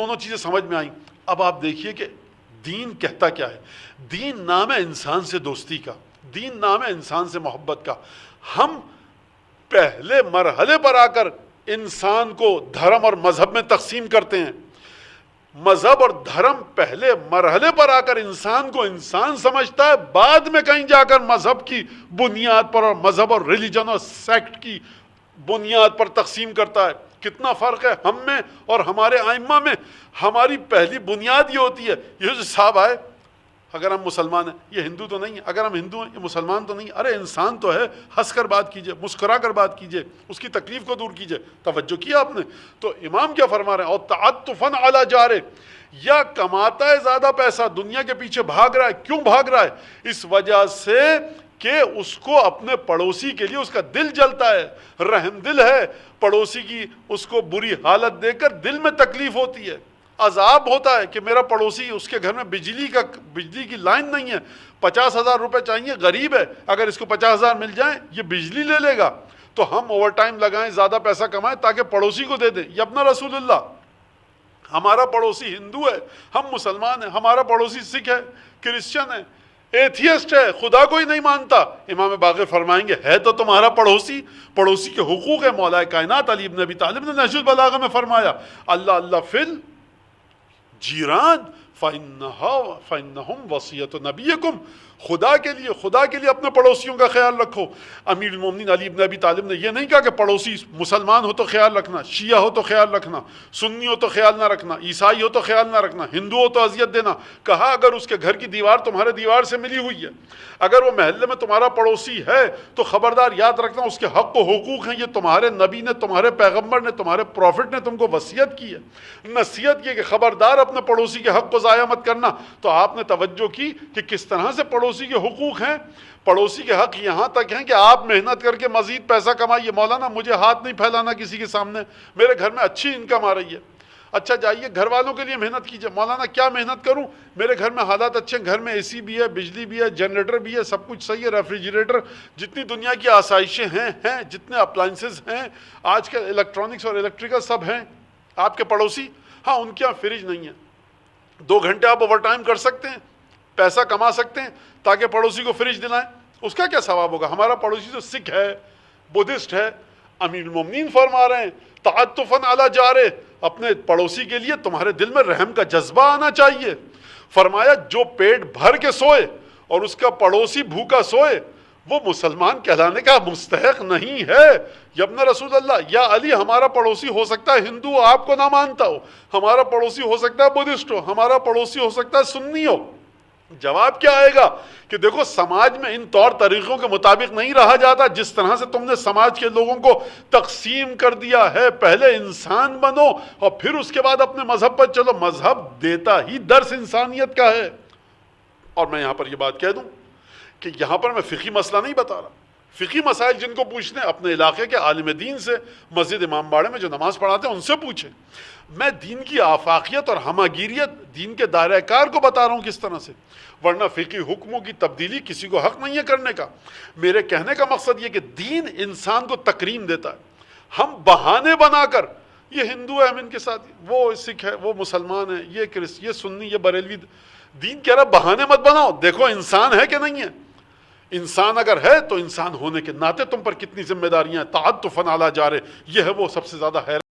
دونوں چیزیں سمجھ میں آئیں۔ اب آپ دیکھیے کہ دین کہتا کیا ہے۔ دین نام ہے انسان سے دوستی کا، دین نام ہے انسان سے محبت کا۔ ہم پہلے مرحلے پر آ کر انسان کو دھرم اور مذہب میں تقسیم کرتے ہیں۔ مذہب اور دھرم پہلے مرحلے پر آ کر انسان کو انسان سمجھتا ہے، بعد میں کہیں جا کر مذہب کی بنیاد پر اور مذہب اور ریلیجن اور سیکٹ کی بنیاد پر تقسیم کرتا ہے۔ کتنا فرق ہے ہم میں اور ہمارے ائمہ میں۔ ہماری پہلی بنیاد یہ ہوتی ہے، یہ جو صاحب آئے، اگر ہم مسلمان ہیں یہ ہندو تو نہیں ہے، اگر ہم ہندو ہیں یہ مسلمان تو نہیں ہے، ارے انسان تو ہے، ہنس کر بات کیجئے، مسکرا کر بات کیجئے، اس کی تکلیف کو دور کیجئے۔ توجہ کیا آپ نے؟ تو امام کیا فرما رہے ہیں؟ اور تعطفاً علی جارے، یا کماتا ہے زیادہ پیسہ، دنیا کے پیچھے بھاگ رہا ہے، کیوں بھاگ رہا ہے؟ اس وجہ سے کہ اس کو اپنے پڑوسی کے لیے اس کا دل جلتا ہے، رحم دل ہے، پڑوسی کی اس کو بری حالت دیکھ کر دل میں تکلیف ہوتی ہے، عذاب ہوتا ہے کہ میرا پڑوسی، اس کے گھر میں بجلی کی لائن نہیں ہے، 50,000 روپے چاہیے، غریب ہے، اگر اس کو 50,000 مل جائیں یہ بجلی لے لے گا، تو ہم اوور ٹائم لگائیں، زیادہ پیسہ کمائیں تاکہ پڑوسی کو دے دیں۔ یہ اپنا رسول اللہ، ہمارا پڑوسی ہندو ہے، ہم مسلمان ہیں، ہمارا پڑوسی سکھ ہے، کرسچن ہے، ایتھیسٹ ہے، خدا کو ہی نہیں مانتا، امام باقر فرمائیں گے ہے تو تمہارا پڑوسی، پڑوسی کے حقوق ہے۔ مولا کائنات علی بن ابی طالب نے نہج البلاغہ میں فرمایا، اللہ اللہ فل جیران فإنہم وصیۃ نبیکم، خدا کے لیے اپنے پڑوسیوں کا خیال رکھو۔ امیر المومنین علی بن ابی طالب نے یہ نہیں کہا کہ پڑوسی مسلمان ہو تو خیال رکھنا، شیعہ ہو تو خیال رکھنا، سنی ہو تو خیال نہ رکھنا، عیسائی ہو تو خیال نہ رکھنا، ہندو ہو تو اذیت دینا۔ کہا اگر اس کے گھر کی دیوار تمہارے دیوار سے ملی ہوئی ہے، اگر وہ محلے میں تمہارا پڑوسی ہے تو خبردار یاد رکھنا اس کے حق و حقوق ہیں، یہ تمہارے نبی نے، تمہارے پیغمبر نے، تمہارے پروفٹ نے تم کو وصیت کی ہے، نصیحت کی کہ خبردار اپنے پڑوسی کے حق کو ضائع مت کرنا۔ تو آپ نے توجہ کی کہ کس طرح سے پڑوسی کے حقوق ہیں، پڑوسی کے حق یہاں تک ہیں کہ آپ محنت کر کے مزید پیسہ کمائیے۔ مولانا مجھے ہاتھ نہیں پھیلانا کسی کے سامنے، میرے گھر میں اچھی انکم آ رہی ہے، اچھا جائیے گھر والوں کے لیے محنت کیجیے۔ مولانا کیا محنت کروں، میرے گھر میں حالات اچھے ہیں، گھر میں اے سی بھی ہے، بجلی بھی ہے، جنریٹر بھی ہے، سب کچھ صحیح ہے، ریفریجریٹر، جتنی دنیا کی آسائشیں ہیں جتنے اپلائنسز ہیں آج کل، الیکٹرانکس اور الیکٹریکل سب ہیں۔ آپ کے پڑوسی، ہاں ان کے یہاں فریج نہیں ہے، 2 گھنٹے آپ اوور ٹائم کر سکتے ہیں، پیسہ کما سکتے ہیں تاکہ پڑوسی کو فریج دلائیں، اس کا کیا ثواب ہوگا؟ ہمارا پڑوسی تو سکھ ہے، بدھسٹ ہے، امیر المومنین فرما رہے ہیں تعطفاً علی جارے، اپنے پڑوسی کے لیے تمہارے دل میں رحم کا جذبہ آنا چاہیے۔ فرمایا جو پیٹ بھر کے سوئے اور اس کا پڑوسی بھوکا سوئے وہ مسلمان کہلانے کا مستحق نہیں ہے۔ یا ابن رسول اللہ، یا علی ہمارا پڑوسی ہو سکتا ہے ہندو، آپ کو نہ مانتا ہو، ہمارا پڑوسی ہو سکتا ہے بدھسٹ ہو، ہمارا پڑوسی ہو سکتا ہے سنی ہو۔ جواب کیا آئے گا کہ دیکھو سماج میں ان طور طریقوں کے مطابق نہیں رہا جاتا جس طرح سے تم نے سماج کے لوگوں کو تقسیم کر دیا ہے۔ پہلے انسان بنو اور پھر اس کے بعد اپنے مذہب پر چلو، مذہب دیتا ہی درس انسانیت کا ہے۔ اور میں یہاں پر یہ بات کہہ دوں کہ یہاں پر میں فقہی مسئلہ نہیں بتا رہا، فقہی مسائل جن کو پوچھنے اپنے علاقے کے عالم دین سے، مسجد امام باڑے میں جو نماز پڑھاتے ہیں ان سے پوچھیں۔ میں دین کی آفاقیت اور ہماگیریت، دین کے دائرہ کار کو بتا رہا ہوں کس طرح سے، ورنہ فقہی حکموں کی تبدیلی کسی کو حق نہیں ہے کرنے کا۔ میرے کہنے کا مقصد یہ کہ دین انسان کو تکریم دیتا ہے۔ ہم بہانے بنا کر یہ ہندو ہے ہم ان کے ساتھ، وہ سکھ ہے، وہ مسلمان ہے، یہ سنی، یہ بریلوی، دین کہہ رہا بہانے مت بناؤ، دیکھو انسان ہے کہ نہیں ہے۔ انسان اگر ہے تو انسان ہونے کے ناطے تم پر کتنی ذمہ داریاں ہیں۔ تعطفاً علی جارے، یہ ہے وہ سب سے زیادہ حیرت